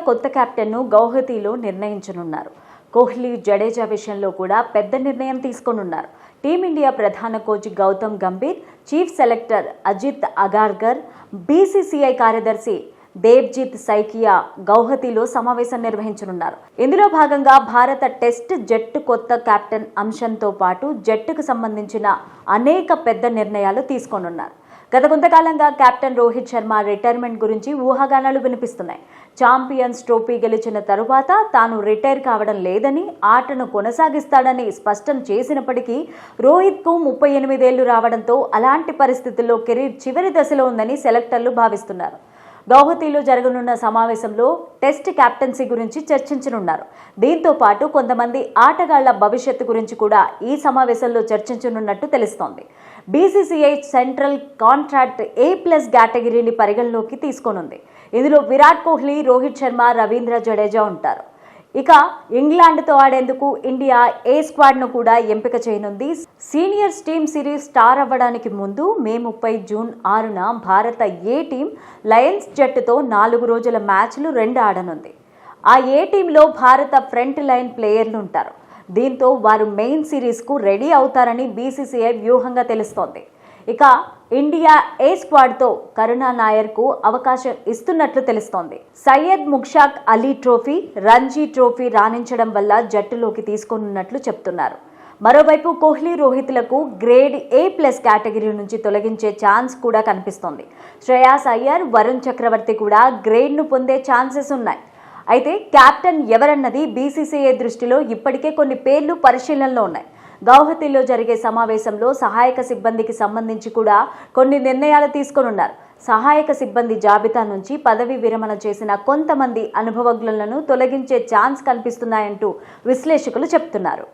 కొత్త కెప్టెన్ను గౌహతిలో నిర్ణయించనున్నారు. కోహ్లీ, జడేజా విషయంలో కూడా పెద్ద నిర్ణయం తీసుకోనున్నారు. టీమిండియా ప్రధాన coach Gautam Gambhir, chief selector Ajit Agarkar, BCCI కార్యదర్శి దేవ్జిత్ సైకియా గౌహతిలో సమావేశం నిర్వహించనున్నారు. ఇందులో భాగంగా భారత టెస్ట్ జట్టు కొత్త కెప్టెన్ అంశంతో పాటు జట్టుకు సంబంధించిన అనేక పెద్ద నిర్ణయాలు తీసుకోనున్నారు. గత కొంతకాలంగా కెప్టెన్ రోహిత్ శర్మ రిటైర్మెంట్ గురించి ఊహాగానాలు వినిపిస్తున్నాయి. ఛాంపియన్స్ ట్రోఫీ గెలిచిన తరువాత తాను రిటైర్ కావడం లేదని, ఆటను కొనసాగిస్తాడని స్పష్టం చేసినప్పటికీ రోహిత్కు 38 ఏళ్లు రావడంతో అలాంటి పరిస్థితుల్లో కెరీర్ చివరి దశలో ఉందని సెలెక్టర్లు భావిస్తున్నారు. గౌహతిలో జరగనున్న సమావేశంలో టెస్ట్ కెప్టెన్సీ గురించి చర్చించనున్నారు. దీంతో పాటు కొంతమంది ఆటగాళ్ల భవిష్యత్తు గురించి కూడా ఈ సమావేశంలో చర్చించనున్నట్టు తెలుస్తోంది. బీసీసీఐ సెంట్రల్ కాంట్రాక్ట్ A+ కేటగిరీని పరిగణలోకి తీసుకోనుంది. ఇందులో విరాట్ కోహ్లీ, రోహిత్ శర్మ, రవీంద్ర జడేజా ఉంటారు. ఇక ఇంగ్లాండ్తో ఆడేందుకు ఇండియా A స్క్వాడ్ను కూడా ఎంపిక చేయనుంది. సీనియర్స్ టీమ్ సిరీస్ స్టార్ అవ్వడానికి ముందు మే 30 జూన్ 6న భారత A టీం లయన్స్ జట్టుతో 4 రోజుల మ్యాచ్లు 2 ఆడనుంది. ఆ A టీంలో భారత ఫ్రంట్ లైన్ ప్లేయర్లు ఉంటారు. దీంతో వారు మెయిన్ సిరీస్కు రెడీ అవుతారని బీసీసీఐ వ్యూహంగా తెలుస్తోంది. ఇక ఇండియా A స్క్వాడ్తో కరుణ నాయర్కు అవకాశం ఇస్తున్నట్లు తెలుస్తోంది. సయ్యద్ ముషాక్ అలీ ట్రోఫీ, రంజీ ట్రోఫీ రాణించడం వల్ల జట్టులోకి తీసుకోనున్నట్లు చెప్తున్నారు. మరోవైపు కోహ్లీ, రోహిత్లకు గ్రేడ్ A+ కేటగిరీ నుంచి తొలగించే ఛాన్స్ కూడా కనిపిస్తోంది. శ్రేయాస్ అయ్యర్, వరుణ్ చక్రవర్తి కూడా గ్రేడ్ను పొందే ఛాన్సెస్ ఉన్నాయి. అయితే కెప్టెన్ ఎవరన్నది బీసీసీఐ దృష్టిలో ఇప్పటికే కొన్ని పేర్లు పరిశీలనలో ఉన్నాయి. గౌహతిలో జరిగే సమావేశంలో సహాయక సిబ్బందికి సంబంధించి కూడా కొన్ని నిర్ణయాలు తీసుకోనున్నారు. సహాయక సిబ్బంది జాబితా నుంచి పదవి విరమణ చేసిన కొంతమంది అనుభవజ్ఞులను తొలగించే ఛాన్స్ కనిపిస్తున్నాయంటూ విశ్లేషకులు చెప్తున్నారు.